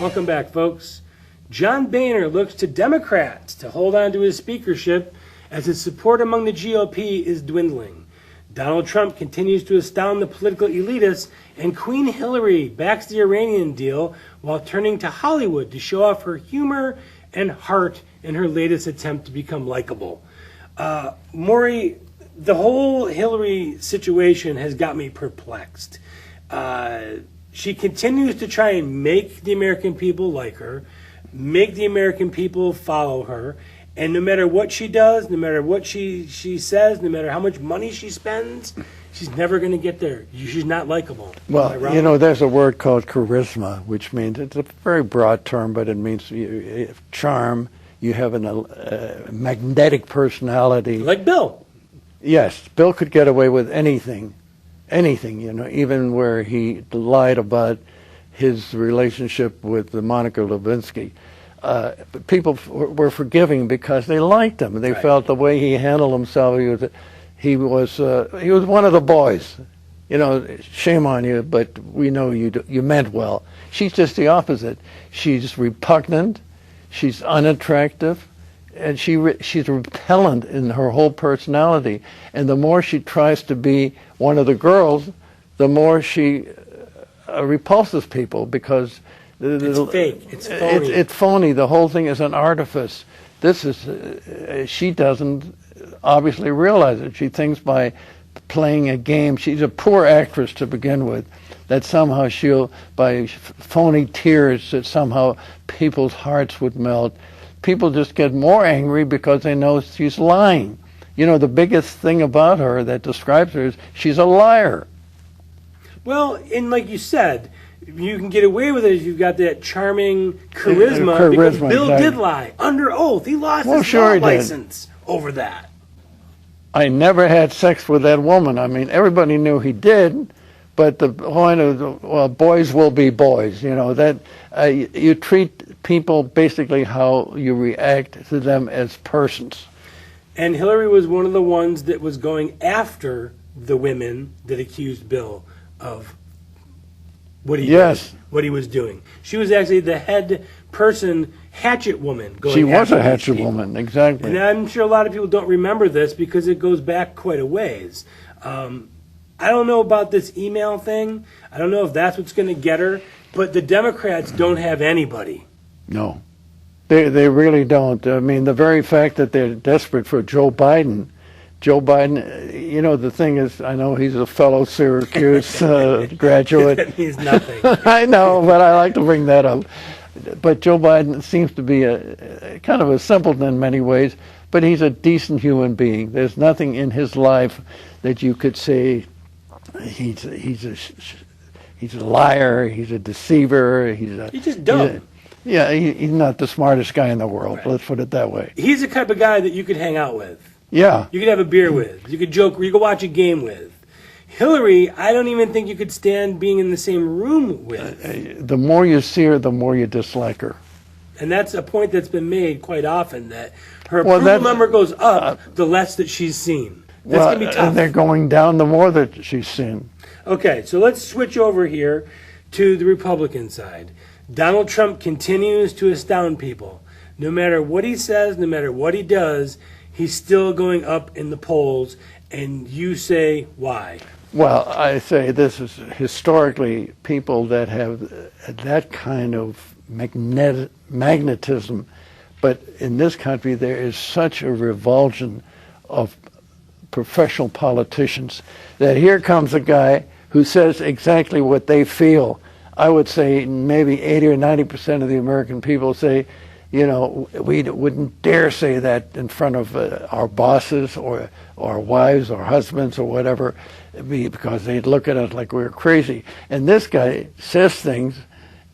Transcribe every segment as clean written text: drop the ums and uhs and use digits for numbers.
Welcome back, folks. John Boehner looks to Democrats to hold on to his speakership as his support among the GOP is dwindling. Donald Trump continues to astound the political elitists, and Queen Hillary backs the Iranian deal while turning to Hollywood to show off her humor and heart in her latest attempt to become likable. Maury, the whole Hillary situation has got me perplexed. She continues to try and make the American people like her, make the American people follow her, and no matter what she does, no matter what she says, no matter how much money she spends, she's never going to get there. She's not likable. Well, you know, there's a word called charisma, which means, it's a very broad term, but it means charm. You have a magnetic personality. Like Bill. Yes, Bill could get away with anything, you know, even where he lied about his relationship with Monica Lewinsky. People were forgiving because they liked him. They felt the way he handled himself. He was one of the boys. You know, shame on you, but we know you meant well. She's just the opposite. She's repugnant. She's unattractive. And she's repellent in her whole personality. And the more she tries to be one of the girls, the more she repulses people, because it's fake. It's phony. It's phony. The whole thing is an artifice. This is she doesn't obviously realize it. She thinks by playing a game, she's a poor actress to begin with, that somehow she'll, by phony tears, that somehow people's hearts would melt. People just get more angry because they know she's lying. You know, the biggest thing about her that describes her is she's a liar. Well, and like you said, you can get away with it if you've got that charming charisma because Bill did lie under oath. He lost his law license over that. I never had sex with that woman. I mean, everybody knew he did, but the point of, well, boys will be boys. You know, that you treat people basically how you react to them as persons. And Hillary was one of the ones that was going after the women that accused Bill of what he was doing. She was actually the head person, hatchet woman. She was a hatchet woman, exactly. And I'm sure a lot of people don't remember this because it goes back quite a ways. I don't know about this email thing. I don't know if that's what's going to get her, but the Democrats don't have anybody. No, they really don't. I mean, the very fact that they're desperate for Joe Biden, you know, the thing is, I know he's a fellow Syracuse graduate. That means nothing. I know, but I like to bring that up. But Joe Biden seems to be a kind of a simpleton in many ways, but he's a decent human being. There's nothing in his life that you could say he's a liar, he's a deceiver, he's just dumb. He's not the smartest guy in the world. Right. Let's put it that way. He's the type of guy that you could hang out with. Yeah. You could have a beer with. You could joke. You could watch a game with. Hillary, I don't even think you could stand being in the same room with. The more you see her, the more you dislike her. And that's a point that's been made quite often, that her approval number goes up the less that she's seen. That's going to be tough. And they're going down the more that she's seen. Okay, so let's switch over here to the Republican side. Donald Trump continues to astound people. No matter what he says, no matter what he does, he's still going up in the polls. And you say, why? Well, I say this is historically people that have that kind of magnetism. But in this country, there is such a revulsion of professional politicians that here comes a guy who says exactly what they feel. I would say maybe 80 or 90% of the American people say, you know, we wouldn't dare say that in front of our bosses or our wives or husbands or whatever, because they'd look at us like we were crazy. And this guy says things,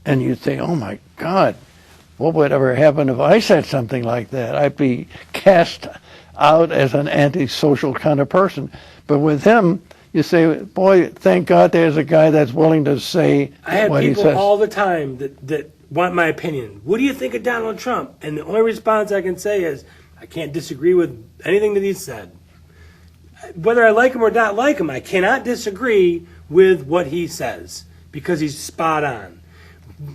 and you'd say, oh my God, what would ever happen if I said something like that? I'd be cast out as an antisocial kind of person. But with him, you say, boy, thank God there's a guy that's willing to say what he says. I have people all the time that want my opinion. What do you think of Donald Trump? And the only response I can say is, I can't disagree with anything that he said. Whether I like him or not like him, I cannot disagree with what he says because he's spot on.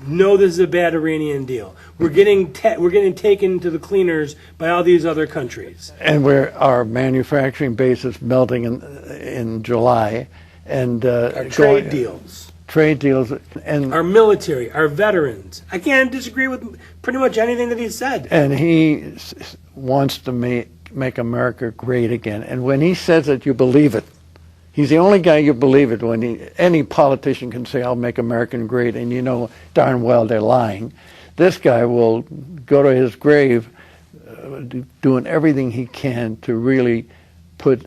no, this is a bad Iranian deal. We're getting taken to the cleaners by all these other countries. And where our manufacturing base is melting in July, and Our trade deals, and our military, our veterans. I can't disagree with pretty much anything that he said. and he wants to make America great again. And when he says it, you believe it. He's the only guy you believe it when any politician can say, I'll make America great, and you know darn well they're lying. This guy will go to his grave doing everything he can to really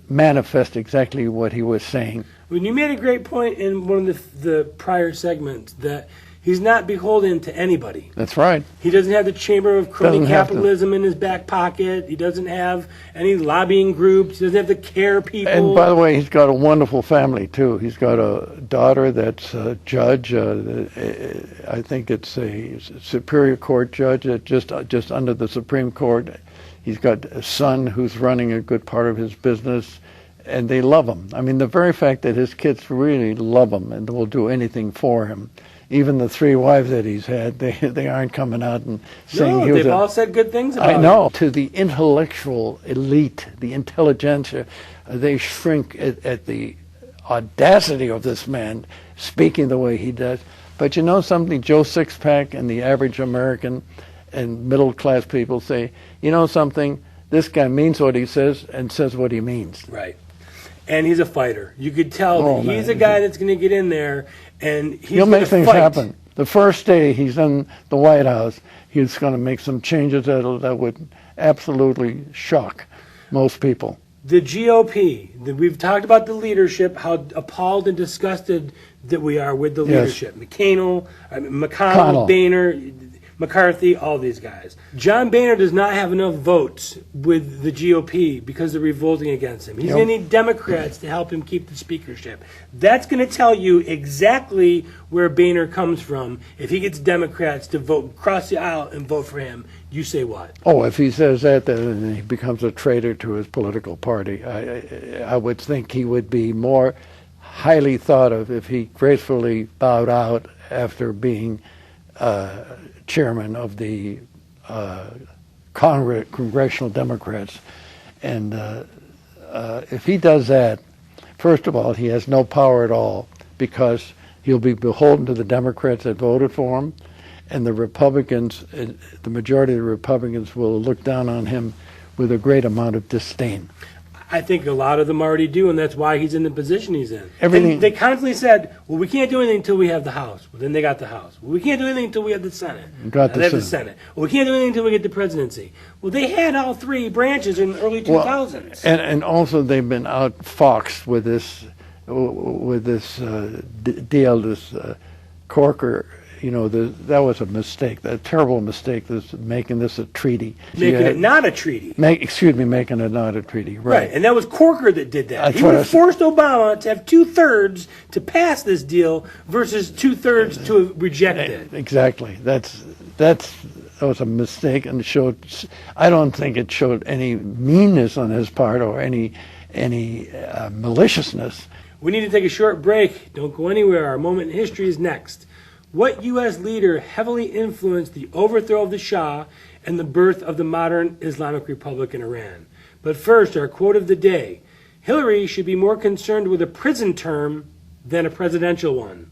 manifest exactly what he was saying. When you made a great point in one of the prior segments that he's not beholden to anybody. That's right. He doesn't have the chamber of crony Doesn't have to. capitalism in his back pocket. He doesn't have any lobbying groups. He doesn't have to care people. And by the way, he's got a wonderful family too. He's got a daughter that's a judge. I think it's a Superior Court judge, just under the Supreme Court. He's got a son who's running a good part of his business, and they love him. I mean, the very fact that his kids really love him and will do anything for him. Even the 3 wives that he's had, they aren't coming out and saying no, he was they've all said good things about I him. know. To the intellectual elite, the intelligentsia, they shrink at the audacity of this man speaking the way he does. But you know something? Joe Sixpack and the average American and middle-class people say, you know something? This guy means what he says and says what he means. Right. And he's a fighter. You could tell that he's a guy that's going to get in there and He'll make things happen. The first day he's in the White House, he's going to make some changes that would absolutely shock most people. The GOP, we've talked about the leadership, how appalled and disgusted that we are with the leadership. McConnell, Boehner, McCarthy, all these guys. John Boehner does not have enough votes with the GOP because they're revolting against him. He's going to need Democrats to help him keep the speakership. That's going to tell you exactly where Boehner comes from. If he gets Democrats to vote, cross the aisle and vote for him, you say what? Oh, if he says that, then he becomes a traitor to his political party. I would think he would be more highly thought of if he gracefully bowed out after being chairman of the Congressional Democrats. And if he does that, first of all, he has no power at all because he'll be beholden to the Democrats that voted for him, and the Republicans, the majority of the Republicans will look down on him with a great amount of disdain. I think a lot of them already do, and that's why he's in the position he's in. Everything And they constantly said, well, we can't do anything until we have the House. Well, then they got the House. Well, we can't do anything until we have the Senate. Got Now the they have the Senate. Senate. Well, we can't do anything until we get the presidency. Well, they had all 3 branches in the early 2000s. And also they've been outfoxed with this deal, this Corker. You know, that was a mistake, a terrible mistake, this making this a treaty. Making it not a treaty. Making it not a treaty, right. And that was Corker that did that. That's He what would I have said. forced Obama to have 2/3 to pass this deal versus 2/3 to reject it. Exactly. That was a mistake, and I don't think it showed any meanness on his part or any maliciousness. We need to take a short break. Don't go anywhere. Our moment in history is next. What U.S. leader heavily influenced the overthrow of the Shah and the birth of the modern Islamic Republic in Iran? But first, our quote of the day. Hillary should be more concerned with a prison term than a presidential one.